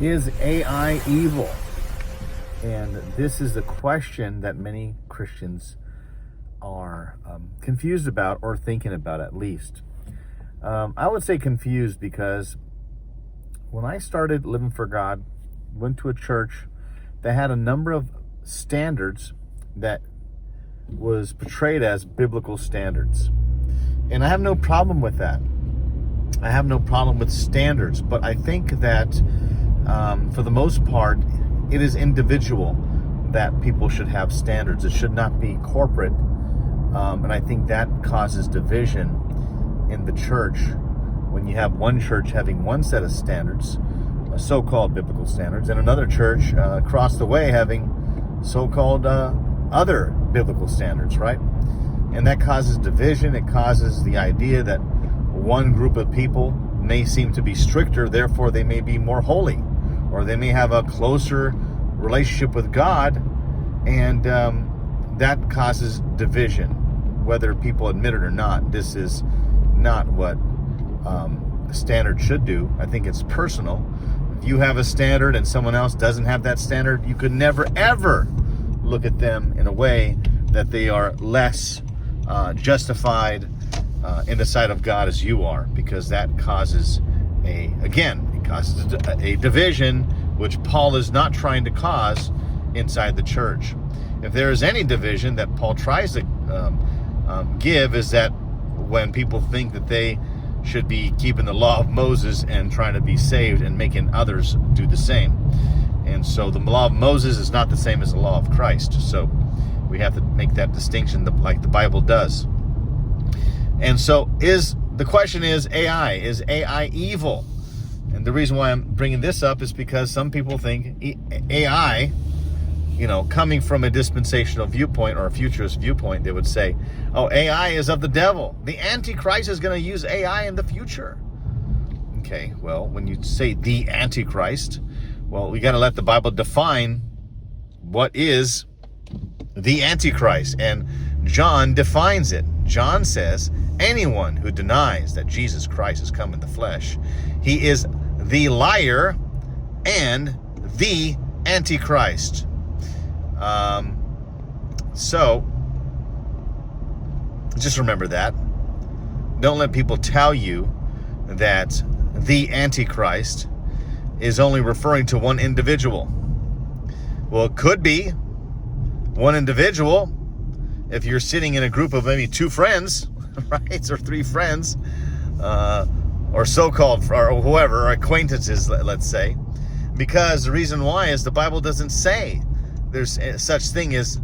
Is AI evil? And this is the question that many Christians are confused about, or thinking about at least. I would say confused because when I started living for God, went to a church that had a number of standards that was portrayed as biblical standards. And I have no problem with that. I have no problem with standards, but I think that for the most part, it is individual that people should have standards. It should not be corporate. And I think that causes division in the church when you have one church having one set of standards, so-called biblical standards, and another church across the way having so-called other biblical standards, right? And that causes division. It causes the idea that one group of people may seem to be stricter, therefore they may be more holy, or they may have a closer relationship with God, and that causes division, whether people admit it or not. This is not what a standard should do. I think it's personal. If you have a standard and someone else doesn't have that standard, you could never, ever look at them in a way that they are less justified in the sight of God as you are, because that causes a division, which Paul is not trying to cause inside the church. If there is any division that Paul tries to give, is that when people think that they should be keeping the law of Moses and trying to be saved and making others do the same. And so the law of Moses is not the same as the law of Christ. So we have to make that distinction like the Bible does. And so the question is AI evil? And the reason why I'm bringing this up is because some people think AI, coming from a dispensational viewpoint or a futurist viewpoint, they would say, oh, AI is of the devil. The Antichrist is going to use AI in the future. Okay, well, when you say the Antichrist, well, we got to let the Bible define what is the Antichrist. And John defines it. John says, anyone who denies that Jesus Christ has come in the flesh, he is the liar and the Antichrist. So just remember that. Don't let people tell you that the Antichrist is only referring to one individual. Well, it could be one individual if you're sitting in a group of maybe two friends, right, or three friends, or so-called, or whoever, or acquaintances, let's say. Because the reason why is the Bible doesn't say there's such thing as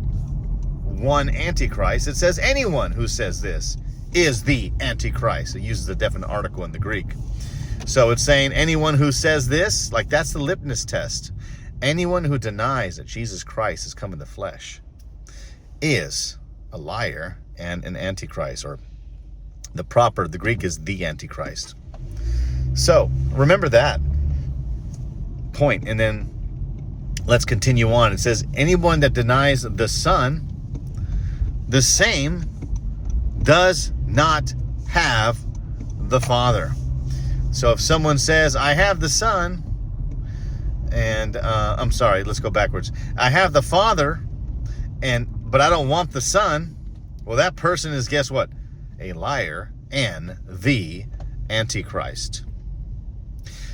one Antichrist. It says anyone who says this is the Antichrist. It uses a definite article in the Greek. So it's saying anyone who says this, like that's the litmus test. Anyone who denies that Jesus Christ has come in the flesh is a liar and an Antichrist, or the Greek is the Antichrist. So remember that point, and then let's continue on. It says, anyone that denies the Son, the same does not have the Father. So if someone says, I have the Son, and I'm sorry, let's go backwards. I have the Father, but I don't want the Son. Well, that person is, guess what? A liar and the Antichrist.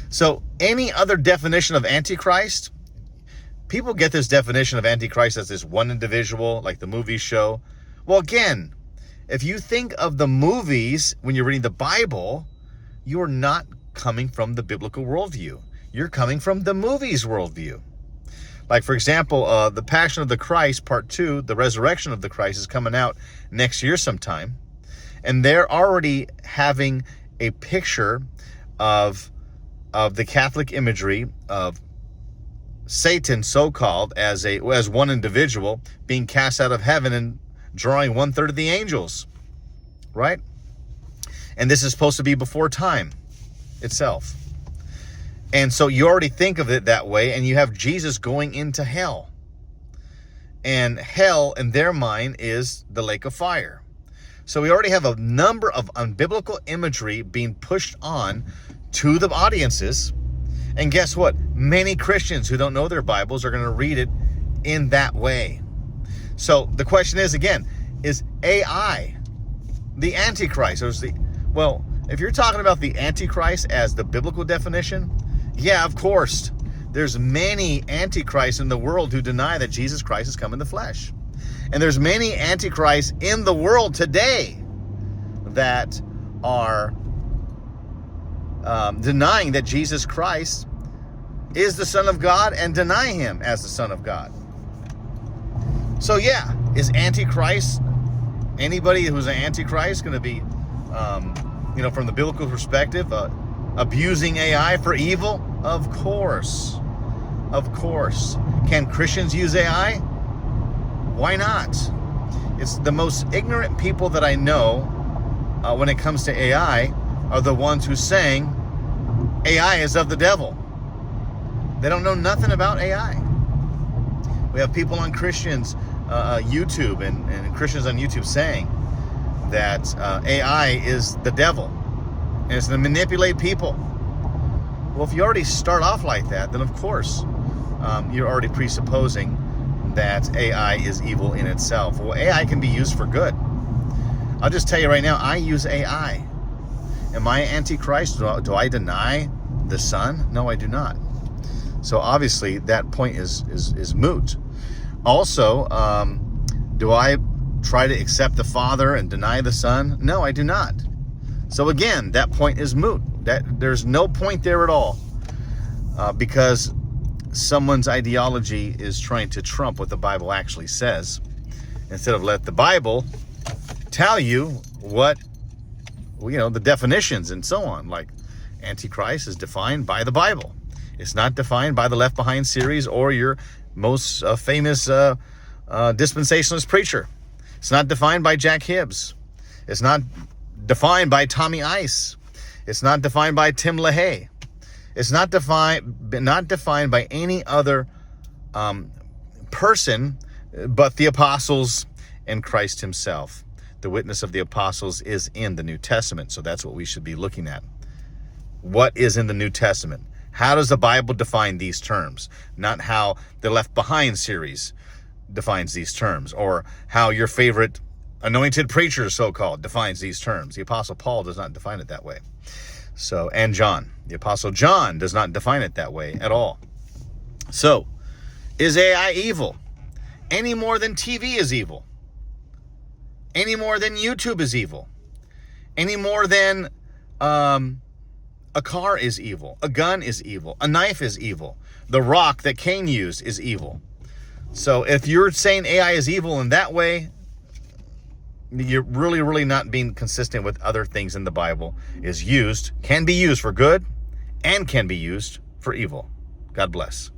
So any other definition of Antichrist, people get this definition of Antichrist as this one individual, like the movies show. Well, again, if you think of the movies when you're reading the Bible, you are not coming from the biblical worldview. You're coming from the movies worldview. Like, for example, The Passion of the Christ, Part 2, The Resurrection of the Christ, is coming out next year sometime. And they're already having a picture of the Catholic imagery of Satan, so-called, as one individual being cast out of heaven and drawing 1/3 of the angels, right? And this is supposed to be before time itself. And so you already think of it that way, and you have Jesus going into hell. And hell, in their mind, is the lake of fire. So we already have a number of unbiblical imagery being pushed on to the audiences. And guess what? Many Christians who don't know their Bibles are going to read it in that way. So the question is, again, is AI the Antichrist? Well, if you're talking about the Antichrist as the biblical definition, yeah, of course. There's many Antichrists in the world who deny that Jesus Christ has come in the flesh. And there's many Antichrists in the world today that are denying that Jesus Christ is the Son of God and deny him as the Son of God. So yeah, is Antichrist, anybody who's an Antichrist going to be, from the biblical perspective, abusing AI for evil? Of course. Of course. Can Christians use AI? Why not? It's the most ignorant people that I know when it comes to AI are the ones who saying AI is of the devil. They don't know nothing about AI. We have people on Christians, YouTube and Christians on YouTube saying that AI is the devil and it's to manipulate people. Well, if you already start off like that, then of course you're already presupposing that AI is evil in itself. Well, AI can be used for good. I'll just tell you right now, I use AI. Am I Antichrist? Do I deny the Son? No, I do not. So obviously that point is moot. Also, do I try to accept the Father and deny the Son? No, I do not. So again, that point is moot. There's no point there at all, because someone's ideology is trying to trump what the Bible actually says, instead of let the Bible tell you what, the definitions and so on. Like Antichrist is defined by the Bible. It's not defined by the Left Behind series or your most famous dispensationalist preacher. It's not defined by Jack Hibbs. It's not defined by Tommy Ice. It's not defined by Tim LaHaye. It's not defined by any other person but the apostles and Christ himself. The witness of the apostles is in the New Testament, so that's what we should be looking at. What is in the New Testament? How does the Bible define these terms? Not how the Left Behind series defines these terms, or how your favorite anointed preacher, so-called, defines these terms. The Apostle Paul does not define it that way. So, and John. The Apostle John does not define it that way at all. So, is AI evil? Any more than TV is evil. Any more than YouTube is evil. Any more than a car is evil. A gun is evil. A knife is evil. The rock that Cain used is evil. So if you're saying AI is evil in that way, you're really not being consistent with other things in the Bible. Can be used for good, and can be used for evil. God bless.